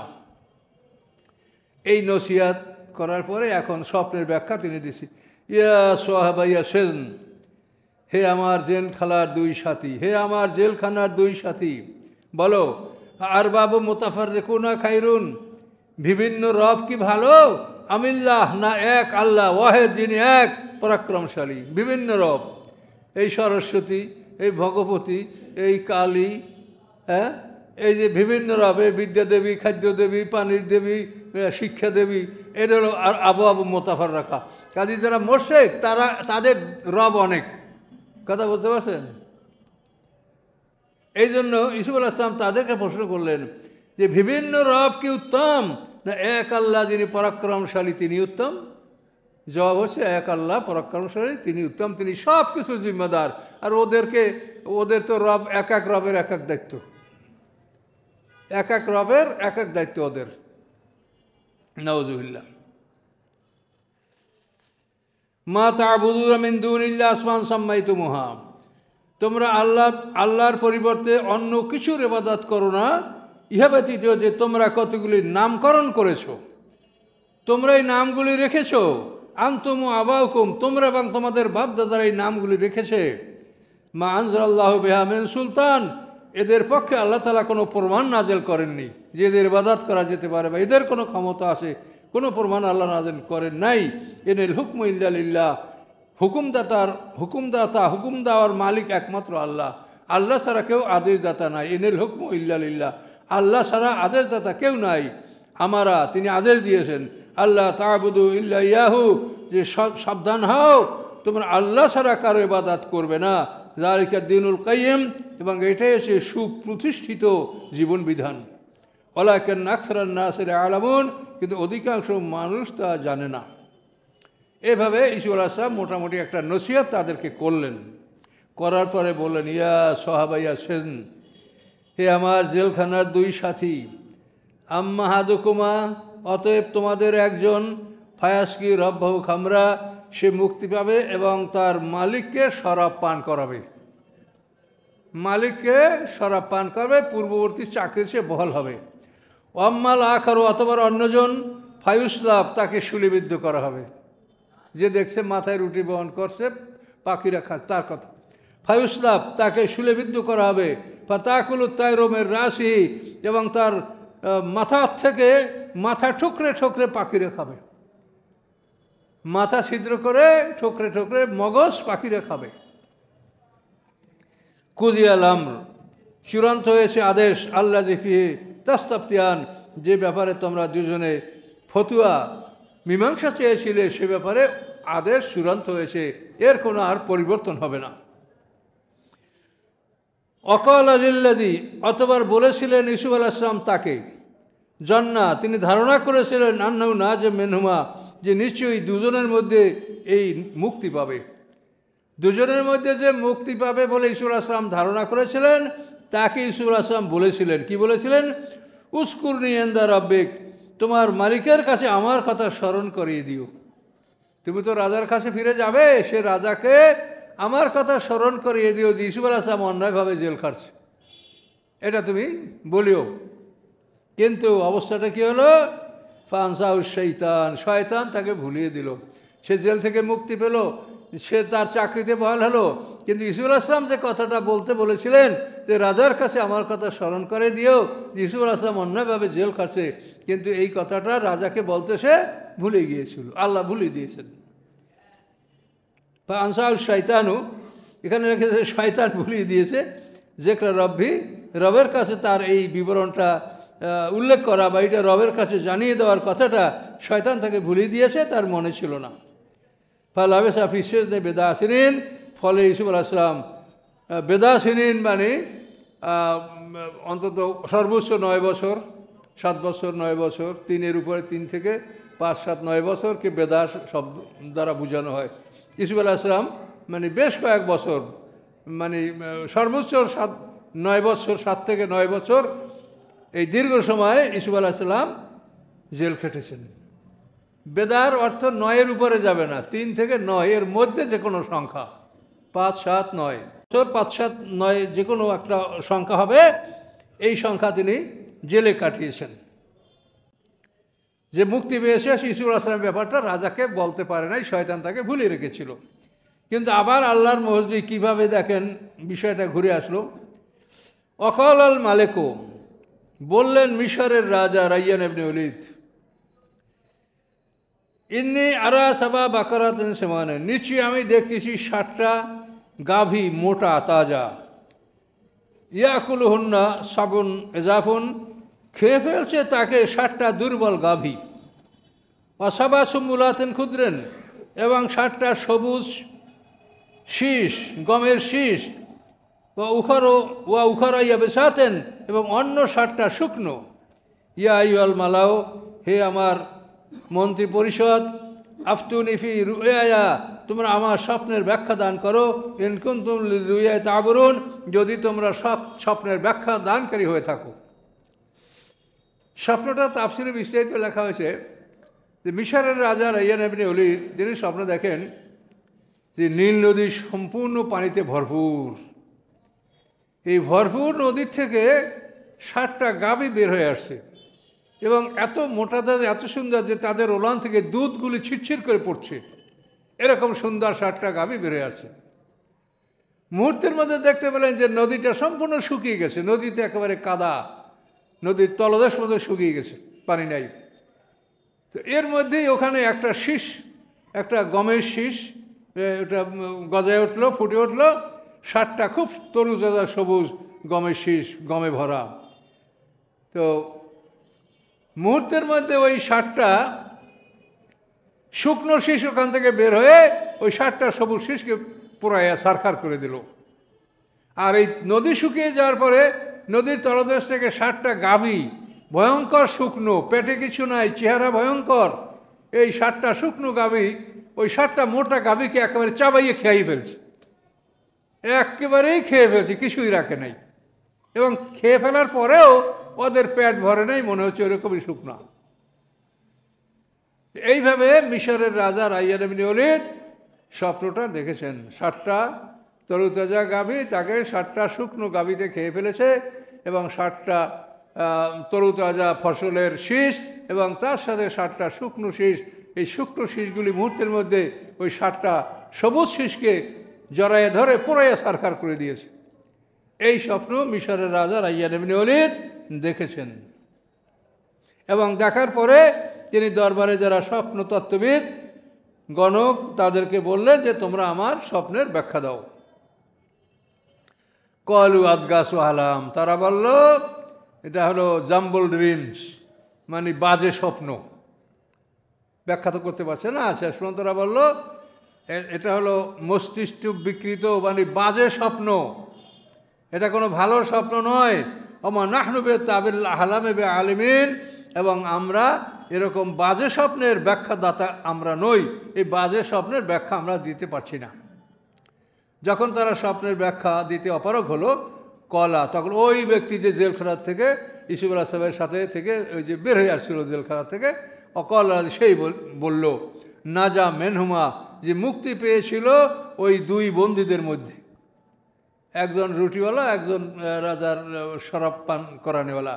এই নসিহত করার পরে এখন স্বপ্নের ব্যাখ্যা তিনি দিছি। ইয়া সাহাবা ইয়া সেজন, হে আমার জেলখানার দুই সাথী, হে আমার জেলখানার দুই সাথী, বলো আর বাবু মুতাফাররিকুনা খায়রুন, বিভিন্ন রব কি ভালো, আমিল্লাহ, না এক আল্লাহ ওয়াহেদ, যিনি এক পরাক্রমশালী। বিভিন্ন রব, এই সরস্বতী, এই ভগবতী, এই কালী, হ্যাঁ, এই যে বিভিন্ন রব, এই বিদ্যা দেবী, খাদ্য দেবী, পানির দেবী, শিক্ষা দেবী, এটা হলো আবু আবু মুতাফাররিকা। কাজে যারা মুশরিক তাদের রব অনেক। কথা বলতে পারছেন? এই জন্য ইউসুফ আলাইহিস সালাম তাদেরকে প্রশ্ন করলেন যে বিভিন্ন রব কি উত্তম, না এক আল্লাহ যিনি পরাক্রমশালী তিনি উত্তম? জবাব হচ্ছে এক আল্লাহ পরাক্রমশালী তিনি উত্তম, তিনি সব কিছু জিম্মাদার। আর ওদের তো রব, এক এক রবের এক এক দায়িত্ব, এক এক রবের এক এক দায়িত্ব ওদের। নাউযুবিল্লাহ। মা তা'বুদুনা মিন দুনিল্লাহি আসমান সাম্মাইতুমুহা, তোমরা আল্লাহর পরিবর্তে অন্য কিছুর ইবাদত করো না, ইহা ব্যতীত যে তোমরা কতগুলি নামকরণ করেছো, তোমরা এই নামগুলি রেখেছো। আনতুম আবাউকুম, তোমরা এবং তোমাদের বাপ দাদারা এই নামগুলি রেখেছে। মা আনজালাল্লাহু বিহা মিন সুলতান, এদের পক্ষে আল্লাহ তাআলা কোনো প্রমাণ নাযিল করেননি যে এদের ইবাদত করা যেতে পারে বা এদের কোনো ক্ষমতা আছে, কোনো প্রমাণ আল্লাহ নাযিল করেন নাই। ইনিল হুকমু ইল্লা লিল্লাহ, হুকুম দেওয়ার মালিক একমাত্র আল্লাহ, আল্লাহ ছাড়া কেউ আদেশ দাতা নাই। ইনিল হুকমু ইল্লা লিল্লাহ, আল্লাহ ছাড়া আদেশদাতা কেউ নাই। আমারা তিনি আদেশ দিয়েছেন আল্লাহ তা'বুদু ইল্লা ইয়াহু, যে সাবধান হও তোমরা আল্লাহ ছাড়া কারো ইবাদত করবে না। যালিকা দ্বীনুল কাইয়্যিম, এবং এটাই হচ্ছে সুপ্রতিষ্ঠিত জীবন বিধান। ওয়ালাকিন্না আকসারান নাসি লা ইয়ালামুন, কিন্তু অধিকাংশ মানুষ তা জানে না। এভাবে ঈসা আলাইহিস সালাম মোটামুটি একটা নসিহত তাদেরকে করলেন। করার পরে বললেন, ইয়া সাহাবা ইয়াসিন, হে আমার জেলখানার দুই সাথী, আম্মা হাদুকুমা, অতএব তোমাদের একজন, ফায়াসকি রব্বাহু খামরা, সে মুক্তি পাবে এবং তার মালিককে শরাব পান করাবে। মালিককে শরাব পান করবে, পূর্ববর্তী চাকরি সে বহাল হবে। ওয়াম্মাল আখারু, অথবা অন্যজন, ফায়ুসলাব, তাকে শুলিবিদ্ধ করা হবে। যে দেখছে মাথায় রুটি বহন করছে, পাখিরা খাচ্ছে, তার কথা। ফায়ুসলাব, তাকে শুলিবিদ্ধ করা হবে। ফাতাকুলু তায়রুমের রাশি, এবং তার মাথার থেকে মাথা ঠুকরে ঠুকরে পাখিরা খাবে। মাথা ছিদ্র করে ঠুকরে ঠুকরে মগজ পাখিরা খাবে। কুজিয়াল আমর, চূড়ান্ত হয়েছে আদেশ, আল্লাহ ফিহি তাস্তাফতিয়ান, যে ব্যাপারে তোমরা দুজনে ফতুয়া মীমাংসা চেয়েছিলে সে ব্যাপারে আদেশ চূড়ান্ত হয়েছে, এর কোনো আর পরিবর্তন হবে না। অকাল আলিল্লাদি, অতবার বলেছিলেন ইউসুফ আলাইহিস সালাম তাকে, জন্না, তিনি ধারণা করেছিলেন, আন্নাহু নাজা মিনহুমা, যে নিশ্চয়ই দুজনের মধ্যে এই মুক্তি পাবে। দুজনের মধ্যে যে মুক্তি পাবে বলে ইউসুফ আলাইহিস সালাম ধারণা করেছিলেন, তাকে ইউসুফ আলাইহিস সালাম বলেছিলেন, কি বলেছিলেন? উসকুরনি ইনদা রাব্বিক, তোমার মালিকের কাছে আমার কথা স্মরণ করিয়ে দিও। তুমি তো রাজার কাছে ফিরে যাবে, সে রাজাকে আমার কথা স্মরণ করিয়ে দিও যে ইউসুফ আলাইহিস সালাম অন্যায়ভাবে জেল খাটছে, এটা তুমি বলিও। কিন্তু অবস্থাটা কি হলো? ফানসাহু শয়তান, শয়তান তাকে ভুলিয়ে দিল। সে জেল থেকে মুক্তি পেল, সে তার চাকরিতে বহাল হলো, কিন্তু ইউসুফ আলাইহিস সালাম যে কথাটা বলতে বলেছিলেন যে রাজার কাছে আমার কথা স্মরণ করে দিও, ইউসুফ আলাইহিস সালাম অন্যায়ভাবে জেল খাটছে, কিন্তু এই কথাটা রাজাকে বলতে সে ভুলে গিয়েছিল, আল্লাহ ভুলিয়ে দিয়েছেন। ফানসাহু শয়তানু, এখানে রেখেছে শয়তান ভুলিয়ে দিয়েছে। যেকরা রব্বি, রবের কাছে তার এই বিবরণটা উল্লেখ করা বা এটা রবের কাছে জানিয়ে দেওয়ার কথাটা শয়তান তাকে ভুলিয়ে দিয়েছে, তার মনে ছিল না। ফালাবেসা ফি সিজনি বিদআ সিনিন, ফলে ইউসুফ আলাইহিস সালাম বিদআ সিনিন মানে অন্তত সর্বোচ্চ 9 বছর, 7 বছর 9 বছর, 3-এর উপরে 3 থেকে 5, 7, 9 বছরকে বেদা শব্দ দ্বারা বোঝানো হয়। ইউসুফ আলাইহিস সালাম মানে বেশ কয়েক বছর, মানে সর্বোচ্চ 9 বছর, 7 থেকে 9 বছর, এই দীর্ঘ সময়ে ইউসুফ আলাইহিস সালাম জেল খেটেছেন। বেদার অর্থ 9-এর উপরে যাবে না, 3 থেকে 9 এর মধ্যে যে কোনো সংখ্যা, 5, 7, 9, 5, 7, 9 যে কোনো একটা সংখ্যা হবে, এই সংখ্যা তিনি জেলে কাটিয়েছেন। যে মুক্তি পেয়েছে ইউসুফ আলাইহিস সালামের ব্যাপারটা রাজাকে বলতে পারে নাই, শয়তান তাকে ভুলিয়ে রেখেছিল। কিন্তু আবার আল্লাহর মর্জি কিভাবে দেখেন বিষয়টা ঘুরে আসলো। অকাল আল মালেকো, বললেন মিশরের রাজা রাইয়ান ইবনে ওলীদ, ইন্নি আরা সাবা বাকারাতিন সিমানে, নিশ্চয়ই আমি দেখতেছি 7টা গাভী মোটা তাজা, ইয়াকুলুহুন্না সাবুন এজাফুন, খেয়ে ফেলছে তাকে 7টা দুর্বল গাভী। অসাবা সুম্বুলাতিন ক্ষুদ্রেন, এবং 7টা সবুজ শীষ, গমের শীষ, উখারো ইয়া বেসাতেন, এবং অন্য 7টা শুকনো। ইয়া আইয়ুল মালাও, হে আমার মন্ত্রী পরিষদ, আফতুনি ফি রুয়া, তোমরা আমার স্বপ্নের ব্যাখ্যা দান করো। ইন কুনতুম লিরুয়া তা'বুরুন, যদি তোমরা স্বপ্নের ব্যাখ্যা দানকারী হয়ে থাকো। স্বপ্নটা তাফসিরে বিস্তারিত লেখা হয়েছে যে মিশরের রাজা রাইয়ান ইবনে ওলীদ তিনি স্বপ্ন দেখেন যে নীল নদী সম্পূর্ণ পানিতে ভরপুর। এই ভরপুর নদীর থেকে 7টা গাভী বের হয়ে আসছে, এবং এত মোটা তাজা, এত সুন্দর যে তাদের ওলান থেকে দুধগুলি ছিটছিট করে পড়ছে, এরকম সুন্দর 7টা গাভী বের হয়ে আসছে। মুহূর্তের মধ্যে দেখতে পেলেন যে নদীটা সম্পূর্ণ শুকিয়ে গেছে, নদীতে একেবারে কাদা, নদীর তলদেশ মধ্যে শুকিয়ে গেছে, পানি নাই। তো এর মধ্যেই ওখানে একটা শীষ, একটা গমের শীষ, ওটা গজায় উঠলো, ফুটে উঠলো, 7টা খুব তরুতাজা সবুজ গমের শীষ, গমে ভরা। তো মুহূর্তের মধ্যে ওই 60টা শুকনো শীষ ওখান থেকে বের হয়ে ওই 60টা সবুজ শীষকে পুরাইয়া সারখার করে দিল। আর এই নদী শুকিয়ে যাওয়ার পরে নদীর তলদেশ থেকে 60টা গাভী, ভয়ঙ্কর শুকনো, পেটে কিছু নাই, চেহারা ভয়ঙ্কর, এই 60টা শুকনো গাভী ওই 60টা মোটা গাভীকে একেবারে চাবাইয়ে খেয়ে ফেলছে, একেবারেই খেয়ে ফেলছে, কিছুই রাখে নাই। এবং খেয়ে ফেলার পরেও ওদের পেট ভরে নাই, মনে হচ্ছে ওরকমই শুকনা। এইভাবে মিশরের রাজা রাইয়ান ইবনে ওলীদ স্বপ্নটা দেখেছেন। 60টা তরুতাজা গাভী তাকে 60টা শুকনো গাভীতে খেয়ে ফেলেছে, এবং 60টা তরুতাজা ফসলের শীষ এবং তার সাথে 60টা শুকনো শীষ। এই শুকনো শীষগুলি মুহূর্তের মধ্যে ওই 60টা সবুজ শীষকে জড়াইয়ে ধরে পোড়াইয়া সারখার করে দিয়েছে। এই স্বপ্ন মিশরের রাজা রাইয়ান ইবনে ওলীদ দেখেছেন। এবং দেখার পরে তিনি দরবারে যারা স্বপ্ন তত্ত্ববিদ গণক তাদেরকে বললেন যে তোমরা আমার স্বপ্নের ব্যাখ্যা দাও। কলু আদগাসু আলাম, তারা বলল এটা হলো জাম্বল ড্রিমস, মানে বাজে স্বপ্ন। ব্যাখ্যা তো করতে পারছে না। শেষ পর্যন্ত তারা বলল এটা হলো মস্তিষ্ক বিকৃত, মানে বাজে স্বপ্ন, এটা কোনো ভালো স্বপ্ন নয়। ওমা নাহনু বে তাবিল আহলামে বে আলিমিন, এবং আমরা এরকম বাজে স্বপ্নের ব্যাখ্যাদাতা আমরা নই, এই বাজে স্বপ্নের ব্যাখ্যা আমরা দিতে পারছি না। যখন তারা স্বপ্নের ব্যাখ্যা দিতে অপারগ হলো, কলা, তখন ওই ব্যক্তি যে জেলখানার থেকে ইউসুফ আলাইহিস সালামের সাথে থেকে ওই যে বের হয়ে আসছিল জেলখানা থেকে, অকলা, সেই বলল নাজা মেনহুমা, যে মুক্তি পেয়েছিল ওই দুই বন্দীদের মধ্যে, একজন রুটিওয়ালা, একজন রাজার শরাব পান করানেওয়ালা।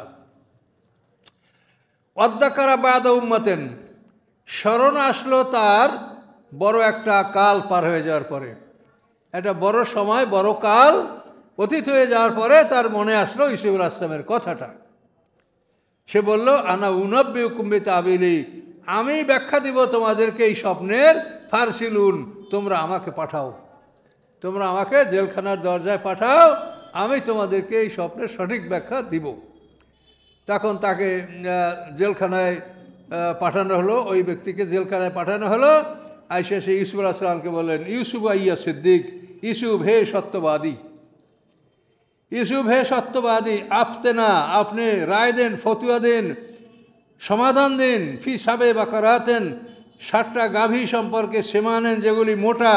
অদ্যাকারা বাদা উম্মাতেন, স্মরণ আসলো তার বড় একটা কাল পার হয়ে যাওয়ার পরে, একটা বড় সময়, বড় কাল অতীত হয়ে যাওয়ার পরে তার মনে আসলো ইউসুফ আলাইহিস সালামের কথাটা। সে বলল আনা উনাব্বিউকুম বিতাবিলি, আমি ব্যাখ্যা দিব তোমাদেরকে এই স্বপ্নের, ফারসিলুন, তোমরা আমাকে পাঠাও, তোমরা আমাকে জেলখানার দরজায় পাঠাও, আমি তোমাদেরকে এই স্বপ্নের সঠিক ব্যাখ্যা দিব। তখন তাকে জেলখানায় পাঠানো হলো, ওই ব্যক্তিকে জেলখানায় পাঠানো হলো। আইসা সে ইউসুফ আলাইহিস সালামকে বললেন, ইউসুফ আইয়া সিদ্দিক, ইউসুফ হে সত্যবাদী, ইউসুফ হে সত্যবাদী, আফতেনা, আপনি রায় দেন, ফতুয়া দেন, সমাধান দিন, ফি সাবে বা করাতেন, 60টা গাভী সম্পর্কে সেমানেন যেগুলি মোটা,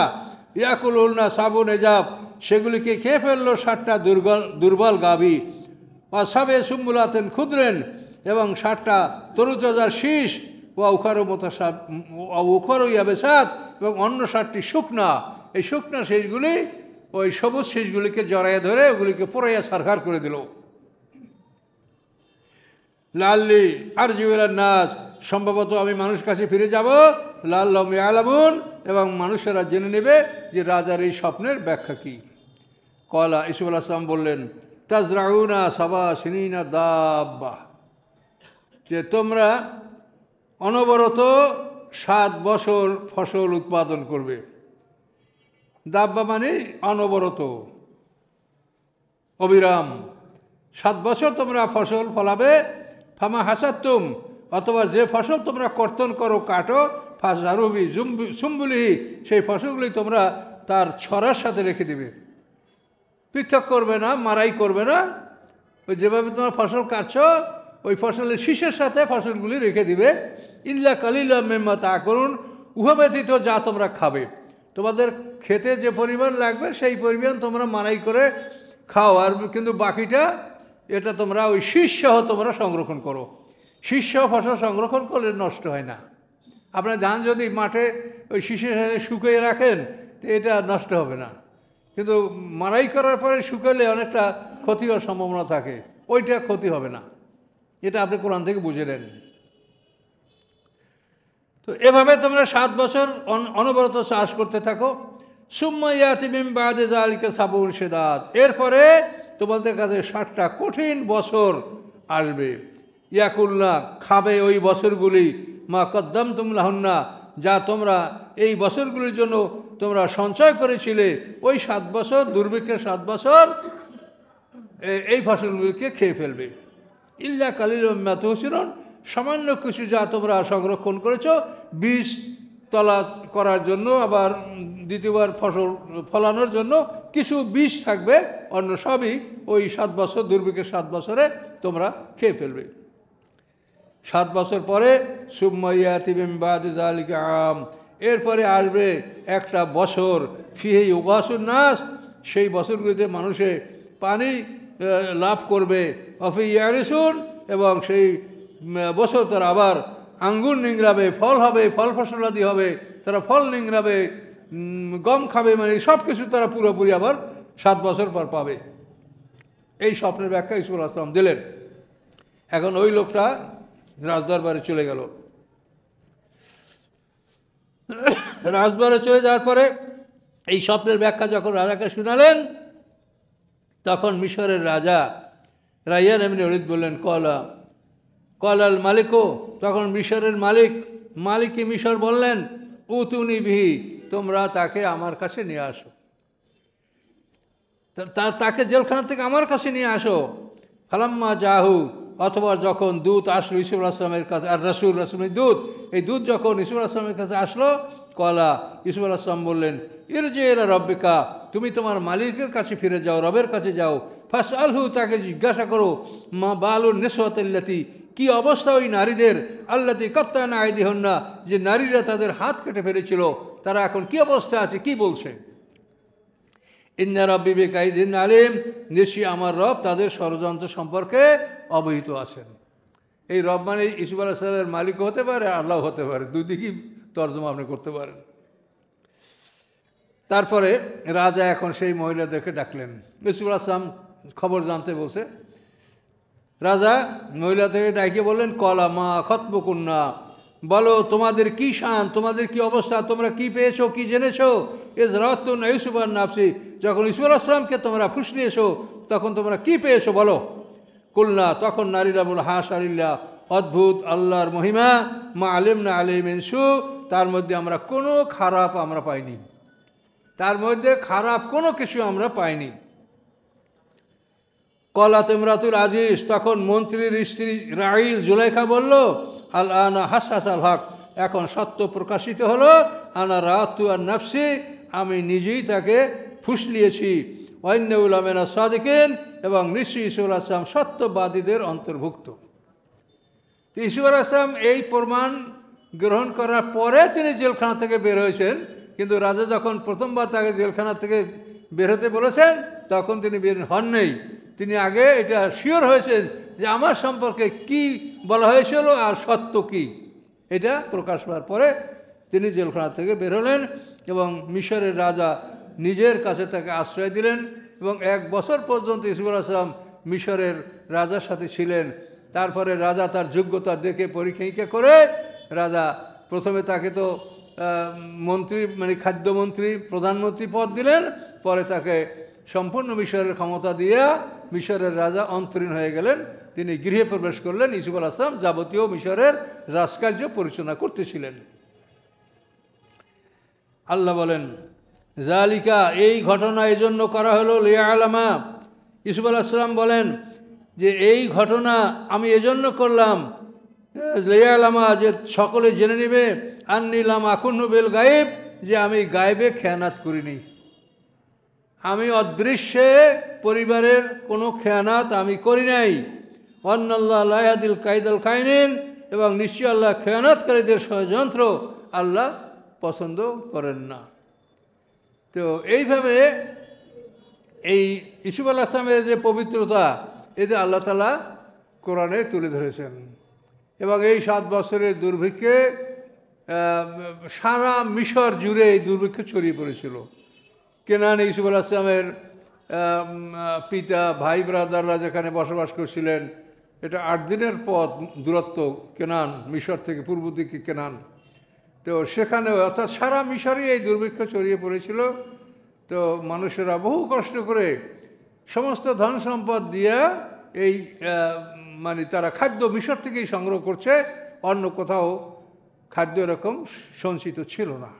ইয়াকুল উলনা সাবুন এজাব, সেগুলিকে খেয়ে ফেললো 60টা দুর্বল গাভী, সাবে সুম্বুলাতেন ক্ষুদ্রেন, এবং 60টা তরুতাজার শীষ, ও উখারো মোতাসাব উখরো ইয়াবেসাত, এবং অন্য 60টি শুকনা, এই শুকনা শীষগুলি ওই সবুজ শীষগুলিকে জড়াইয়া ধরে ওগুলিকে পোড়াইয়া সারখার করে দিল। লাল্লি আর জিউলার নাস, সম্ভবত আমি মানুষ কাছে ফিরে যাব, লাল্লাহুম ইয়ালামুন, এবং মানুষেরা জেনে নেবে যে রাজার এই স্বপ্নের ব্যাখ্যা কি। কলা, ইউসুফ আলাইহিস সালাম বললেন, তাজরাউনা সাবা সিনিনা দাব্বা, যে তোমরা অনবরত 7 বছর ফসল উৎপাদন করবে। দাব্বা মানে অনবরত, অবিরাম, 7 বছর তোমরা ফসল ফলাবে। ফামা হাসাতুম, অথবা যে ফসল তোমরা কর্তন করো, কাটো, ফাজারুবি সুম্বুলি, সেই ফসলগুলি তোমরা তার ছড়ার সাথে রেখে দিবে, পৃথক করবে না, মারাই করবে না। ওই যেভাবে তোমরা ফসল কাটছো ওই ফসলের শীষের সাথে ফসলগুলি রেখে দিবে। ইল্লা কালিলা মিম্মা তাকুলুন, উহা ব্যতীত যা তোমরা খাবে, তোমাদের খেতে যে পরিমাণ লাগবে সেই পরিমাণ তোমরা মারাই করে খাও, আর কিন্তু বাকিটা এটা তোমরা ওই শীষসহ তোমরা সংরক্ষণ করো। শীষসহ ফসল সংরক্ষণ করলে নষ্ট হয় না। আপনার ধান যদি মাঠে ওই শীষের সাথে শুকিয়ে রাখেন তো এটা নষ্ট হবে না, কিন্তু মারাই করার পরে শুকালে অনেকটা ক্ষতি হওয়ার সম্ভাবনা থাকে, ওইটা ক্ষতি হবে না। এটা আপনি কোরআন থেকে বুঝে নেন। তো এভাবে তোমরা 7 বছর অনবরত চাষ করতে থাকো। সুম্মা ইয়াতি মিন বাদি যালিকা সাবুন শিদাদ, এরপরে তোমাদের কাছে 60টা কঠিন বছর আসবে। ইয়াকুল্লা, খাবে ওই বছরগুলি, মা কদ্দামতুম লাহুন্না, যা তোমরা এই বছরগুলির জন্য তোমরা সঞ্চয় করেছিলে, ওই 7 বছর, দুর্ভিক্ষের 7 বছর এই ফসলগুলিকে খেয়ে ফেলবে। ইল্লা কালিলুম মিম্মা তুহসিনুন, সামান্য কিছু যা তোমরা সংরক্ষণ করেছো বীজ তলা করার জন্য, আবার দ্বিতীয়বার ফসল ফলানোর জন্য কিছু বীজ থাকবে, অন্য সবই ওই 7 বছর, দুর্ভিক্ষের 7 বছরে তোমরা খেয়ে ফেলবে। 7 বছর পরে সুম্মা ইয়াতি মিন বাদি যালিকা আম, এরপরে আসবে একটা বছর, ফিহি ইউগাসুন নাস, সেই বছরগুলিতে মানুষে পানি লাভ করবে, অফি ইয়ারিসুন, এবং সেই বছর তারা আবার আঙ্গুর নিংড়াবে, ফল হবে, ফল ফসলাদি হবে, তারা ফল নিংড়াবে, গম খাবে, মানে সব কিছু তারা পুরোপুরি আবার 7 বছর পর পাবে। এই স্বপ্নের ব্যাখ্যা ইউসুফ আলাইহিস সালাম দিলেন। এখন ওই লোকটা রাজদরবারে চলে গেল। রাজদরবারে চলে যাওয়ার পরে এই স্বপ্নের ব্যাখ্যা যখন রাজাকে শুনালেন, তখন মিশরের রাজা রাইয়ান ইবনে ওলীদ বললেন, কলাল মালিকও, তখন মিশরের মালিক মিশর বললেন, উতুনি বিহি, তোমরা তাকে আমার কাছে নিয়ে আসো, তাকে জেলখানা থেকে আমার কাছে নিয়ে আসো। ফালাম্মা জাহু, অথবা যখন দূত আসলো ইউসুফ আলাইহিস সালামের কাছে, আর রাসূল দূত, এই দূত যখন ইউসুফ আলাইহিস সালামের কাছে আসলো, ইউসুফ আলাইহিস সালাম বললেন, ইরজি ইলা রাব্বিকা, তুমি তোমার মালিকের কাছে ফিরে যাও, রবের কাছে যাও। ফাসআলহু, তাকে জিজ্ঞাসা করো, মা বালুন নিসওয়াতিল্লাতি, কি অবস্থা ওই নারীদের, আল্লাতি কাত্তানা আইদিহুন্না, যে নারীরা তাদের হাত কেটে ফেলেছিল, তারা এখন কি অবস্থা আছে, কি বলছে। ইন্না রাব্বি বিকাইদিন আলিম, নিশ্চয়ই আমার রব তাদের ষড়যন্ত্র সম্পর্কে অবহিত আছেন। এই রব মানে ইউসুফ আলাইহিস সালামের মালিক হতে পারে, আল্লাহ হতে পারে, দুদিকই তর্জমা আপনি করতে পারেন। তারপরে রাজা এখন সেই মহিলাদেরকে ডাকলেন, ইউসুফ আলাইহিস সালাম খবর জানতে বসে। রাজা মহিলাদেরকে ডাকিয়ে বললেন, কলা মা খতবুকুন্না, বলো তোমাদের কি শান, তোমাদের কি অবস্থা, তোমরা কি পেয়েছো, কি জেনেছো। ইজরাতুন ইউসুফ আন নাফসি, যখন ইউসুফ আলাইহিস সালামকে তোমরা ফুসলিয়েছো, তখন তোমরা কি পেয়েছো বলো। কুলনা, তখন নারীরা বলো, হাশালিল্লাহ, অদ্ভুত আল্লাহর মহিমা, মা আলিমনা আলাইহি মিন সু, তার মধ্যে আমরা কোনো খারাপ আমরা পাইনি, তার মধ্যে খারাপ কোনো কিছু আমরা পাইনি। কলাত ইমরাতুল আজিজ, তখন মন্ত্রীর স্ত্রী রাইল জুলাইখা বলল, আল আনা হাসাস আল হক, এখন সত্য প্রকাশিত হলো, আনা রাতু আর নাফসি, আমি নিজেই তাকে ফুসলিয়েছি, ওয়াইন্নাউল আমিনা সাদিকিন, এবং নিশ্চয়ই ইউসুফ আলাইহিস সালাম সত্যবাদীদের অন্তর্ভুক্ত। ইউসুফ আলাইহিস সালাম এই প্রমাণ গ্রহণ করার পরে তিনি জেলখানা থেকে বের হয়েছেন, কিন্তু রাজা যখন প্রথমবার তাকে জেলখানা থেকে বের হতে বলেছেন, তখন তিনি বের হন নেই। তিনি আগে এটা শিওর হয়েছেন যে আমার সম্পর্কে কি বলা হয়েছিল আর সত্য কি, এটা প্রকাশ হওয়ার পরে তিনি জেলখানা থেকে বের হলেন, এবং মিশরের রাজা নিজের কাছে তাকে আশ্রয় দিলেন, এবং 1 বছর পর্যন্ত ইউসুফ আলাইহিস সালাম মিশরের রাজার সাথে ছিলেন। তারপরে রাজা তার যোগ্যতা দেখে পরীক্ষা করে রাজা প্রথমে তাকে তো মন্ত্রী, মানে খাদ্যমন্ত্রী, প্রধানমন্ত্রী পদ দিলেন, পরে তাকে সম্পূর্ণ মিশরের ক্ষমতা দিয়া মিশরের রাজা অন্তরীণ হয়ে গেলেন। তিনি গৃহে প্রবেশ করলেন, ইউসুফ আলাইহিস সালাম যাবতীয় মিশরের রাজকার্য পরিচালনা করতেছিলেন। আল্লাহ বলেন, জালিকা, এই ঘটনা এই জন্য করা হলো, লিয়ালামা, ইউসুফ আলাইহিস সালাম বলেন যে এই ঘটনা আমি এজন্য করলাম, লিয়ালামা, যে সকলে জেনে নেবে, আন্নিলাম আকুন্নু বিল গায়েব, যে আমি গায়েবে খেয়ানাত করিনি, আমি অদৃশ্যে পরিবারের কোনো খেয়ানাত আমি করি নাই। অন্নাল্লাহ লা ইয়াহদিল কাইদাল কাইনিন, এবং নিশ্চয় আল্লাহ খেয়ানাতকারীদের ষড়যন্ত্র আল্লাহ পছন্দ করেন না। তো এইভাবে এই ইউসুফ আলাইহিস সালামের যে পবিত্রতা, এতে আল্লাহ তাআলা কোরআনে তুলে ধরেছেন। এবং এই 7 বছরের দুর্ভিক্ষে সারা মিশর জুড়ে এই দুর্ভিক্ষ ছড়িয়ে পড়েছিল। কেনান ইউসুফ আলাইহিস সালামের পিতা, ভাই ব্রাদাররা যেখানে বসবাস করছিলেন, এটা 8 দিনের পথ দূরত্ব কেনান, মিশর থেকে পূর্ব দিকে কেনান। তো সেখানে অর্থাৎ সারা মিশরই এই দুর্ভিক্ষ ছড়িয়ে পড়েছিল। তো মানুষেরা বহু কষ্ট করে সমস্ত ধন সম্পদ দিয়া এই মানে তারা খাদ্য মিশর থেকেই সংগ্রহ করছে, অন্য কোথাও খাদ্য এরকম সঞ্চিত ছিল না।